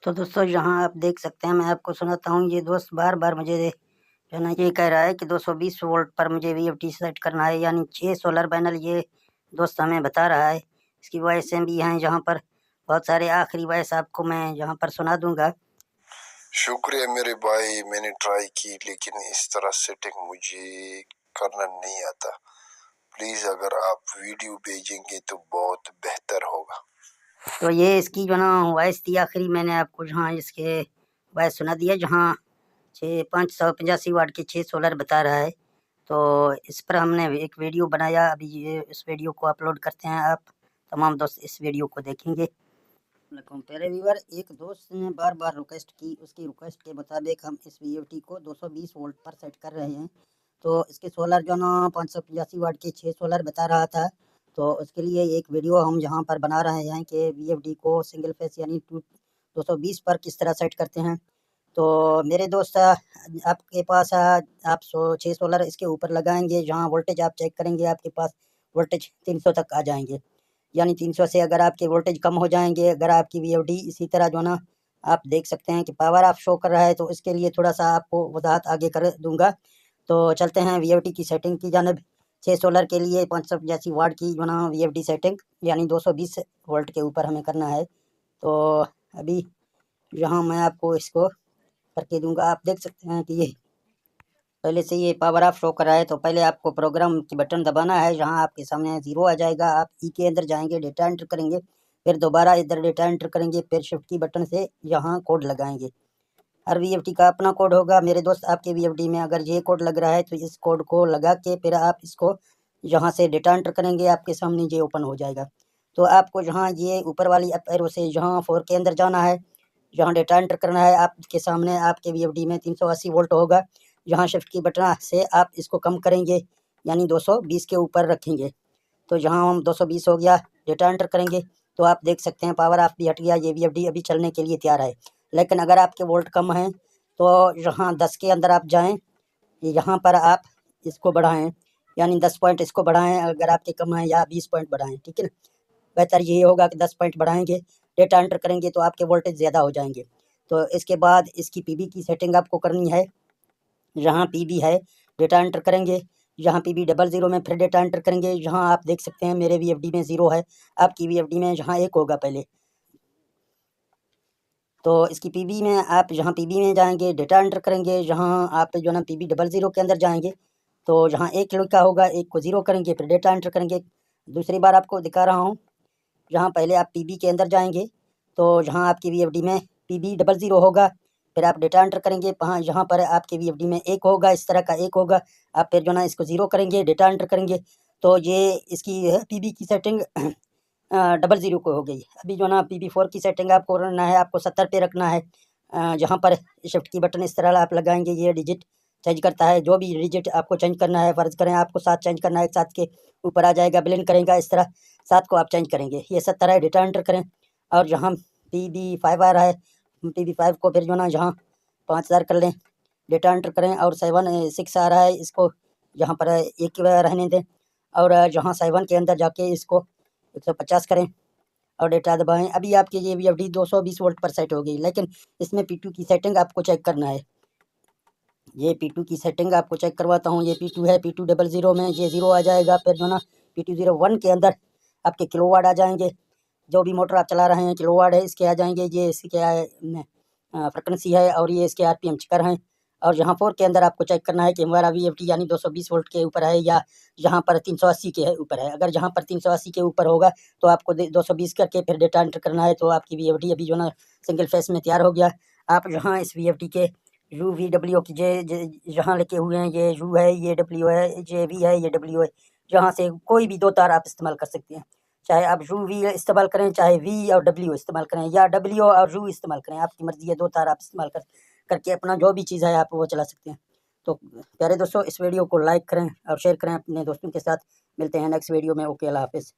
तो दोस्तों यहाँ आप देख सकते हैं, मैं आपको सुनाता हूँ। ये दोस्त बार-बार मुझे जो है ना ये कह रहा है कि 220 वोल्ट पर मुझे वीएफडी सेट करना है, यानी 6 सोलर पैनल ये दोस्त हमें बता रहा है। इसकी वॉइसें भी हैं जहाँ पर बहुत सारे, आखिरी वॉइस आपको मैं यहाँ पर सुना दूँगा। शुक्रिया मेरे भाई, मैंने ट्राई की लेकिन इस तरह सेटिंग मुझे करना नहीं आता। प्लीज अगर आप वीडियो भेजेंगे तो बहुत बेहतर होगा। तो ये इसकी जो ना वॉइस थी आखिरी, मैंने आपको जहाँ इसके वॉइस सुना दिया, जहाँ 585 वाट के 6 सोलर बता रहा है। तो इस पर हमने एक वीडियो बनाया, अभी ये इस वीडियो को अपलोड करते हैं। आप तमाम दोस्त इस वीडियो को देखेंगे। प्यारे व्यूअर, एक दोस्त ने बार बार रिक्वेस्ट की, उसकी रिक्वेस्ट के मुताबिक हम इस वीएफटी को 220 वोल्ट पर सेट कर रहे हैं। तो इसके सोलर जो ना 585 वाट के 6 सोलर बता रहा था। तो उसके लिए एक वीडियो हम यहाँ पर बना रहे हैं कि वीएफडी को सिंगल फेस यानी 220 पर किस तरह सेट करते हैं। तो मेरे दोस्त, आपके पास आप 6 सोलर इसके ऊपर लगाएंगे, जहाँ वोल्टेज आप चेक करेंगे आपके पास वोल्टेज 300 तक आ जाएंगे। यानी 300 से अगर आपके वोल्टेज कम हो जाएंगे, अगर आपकी वीएफडी इसी तरह जो ना आप देख सकते हैं कि पावर ऑफ शो कर रहा है, तो इसके लिए थोड़ा सा आपको वजाहत आगे कर दूंगा। तो चलते हैं वीएफडी की सेटिंग की जानब। 6 सोलर के लिए 585 वाट की जो ना वीएफडी सेटिंग यानी 220 वोल्ट के ऊपर हमें करना है। तो अभी यहाँ मैं आपको इसको करके दूंगा। आप देख सकते हैं कि ये पहले से ये पावर ऑफ शो कर रहा है। तो पहले आपको प्रोग्राम की बटन दबाना है, जहाँ आपके सामने 0 आ जाएगा। आप ई के अंदर जाएंगे, डेटा एंटर करेंगे, फिर दोबारा इधर डेटा एंटर करेंगे, फिर शिफ्ट की बटन से यहाँ कोड लगाएंगे। हर वीएफडी का अपना कोड होगा। मेरे दोस्त, आपके वीएफडी में अगर ये कोड लग रहा है तो इस कोड को लगा के फिर आप इसको यहाँ से डेटा एंटर करेंगे, आपके सामने ये ओपन हो जाएगा। तो आपको जहाँ ये ऊपर वाली अप एरो से जहाँ 4 के अंदर जाना है, जहाँ डेटा एंटर करना है, आपके सामने आपके वीएफडी में 380 वोल्ट होगा। यहाँ शिफ्ट की बटन से आप इसको कम करेंगे, यानी 220 के ऊपर रखेंगे। तो जहाँ हम 220 हो गया, डेटा एंटर करेंगे, तो आप देख सकते हैं पावर ऑफ भी हट गया। ये वीएफडी अभी चलने के लिए तैयार है। लेकिन अगर आपके वोल्ट कम हैं तो यहाँ 10 के अंदर आप जाएं, यहाँ पर आप इसको बढ़ाएं, यानी 10 पॉइंट इसको बढ़ाएं। अगर आपके कम है, या 20 पॉइंट बढ़ाएं, ठीक है ना। बेहतर ये होगा कि 10 पॉइंट बढ़ाएंगे, डेटा एंटर करेंगे तो आपके वोल्टेज ज़्यादा हो जाएंगे। तो इसके बाद इसकी पीबी की सेटिंग आपको करनी है। जहाँ पीबी है, डेटा एंटर करेंगे, जहाँ पीबी 00 में फिर डेटा एंटर करेंगे। जहाँ आप देख सकते हैं मेरे वीएफडी में 0 है, आपकी वीएफडी में जहाँ 1 होगा पहले। तो इसकी पीबी में आप जहाँ पीबी में जाएंगे, डेटा एंटर करेंगे, जहाँ आप जो ना पीबी 00 के अंदर जाएंगे, तो जहाँ 1 लिखा होगा 1 को 0 करेंगे, फिर डेटा एंटर करेंगे। दूसरी बार आपको दिखा रहा हूँ, जहाँ पहले आप पीबी के अंदर जाएंगे, तो जहाँ आपकी वीएफडी में पीबी 00 होगा, फिर आप डेटा एंटर करेंगे। वहाँ यहाँ पर आपके वीएफडी में 1 होगा, इस तरह का 1 होगा। आप फिर जो ना इसको 0 करेंगे, डेटा एंटर करेंगे, तो ये इसकी पीबी की सेटिंग 00 को हो गई। अभी जो ना PB4 की सेटिंग आपको करना है, आपको 70 पे रखना है। जहाँ पर शिफ्ट की बटन इस तरह आप लगाएंगे, ये डिजिट चेंज करता है। जो भी डिजिट आपको चेंज करना है, फ़र्ज़ करें आपको 7 चेंज करना है, 7 के ऊपर आ जाएगा, ब्लेंड करेगा इस तरह, 7 को आप चेंज करेंगे। ये 70 है, डेटा एंटर करें। और जहाँ PB5 आ रहा है, PB5 को फिर जो ना जहाँ 5000 कर लें, डेटा एंटर करें। और 6 आ रहा है, इसको यहाँ पर 1 रहने दें। और जहाँ 7 के अंदर जाके इसको 150 करें और डेटा दबाएं। अभी आपकी ये वीएफडी 220 वोल्ट पर सेट हो गई। लेकिन इसमें P2 की सेटिंग आपको चेक करना है। ये P2 की सेटिंग आपको चेक करवाता हूँ। ये P2 है, P2 00 में ये 0 आ जाएगा। फिर जो ना P201 के अंदर आपके किलोवाट आ जाएंगे। जो भी मोटर आप चला रहे हैं किलोवाट है, इसके आ जाएंगे। ये इसकी क्या है, फ्रिक्वेंसी है, और ये इसके RPM चेकर हैं। और जहाँ 4 के अंदर आपको चेक करना है कि हमारा वीएफडी यानी 220 वोल्ट के ऊपर है, या जहाँ पर 380 के ऊपर है। अगर जहाँ पर 380 के ऊपर होगा तो आपको 220 करके फिर डेटा एंटर करना है। तो आपकी वीएफडी अभी जो ना सिंगल फेस में तैयार हो गया। आप जहाँ इस वीएफडी के UVW की जहाँ लिखे हुए हैं, ये U है, ये W है, ये V है, ये W है, जहाँ से कोई भी 2 तार आप इस्तेमाल कर सकते हैं। चाहे आप UV इस्तेमाल करें, चाहे V और W इस्तेमाल करें, या W और U इस्तेमाल करें, आपकी मर्ज़ी है। 2 तार आप इस्तेमाल करके अपना जो भी चीज़ है आप वो चला सकते हैं। तो प्यारे दोस्तों, इस वीडियो को लाइक करें और शेयर करें अपने दोस्तों के साथ। मिलते हैं नेक्स्ट वीडियो में। ओके, अल्लाह हाफ़िज़।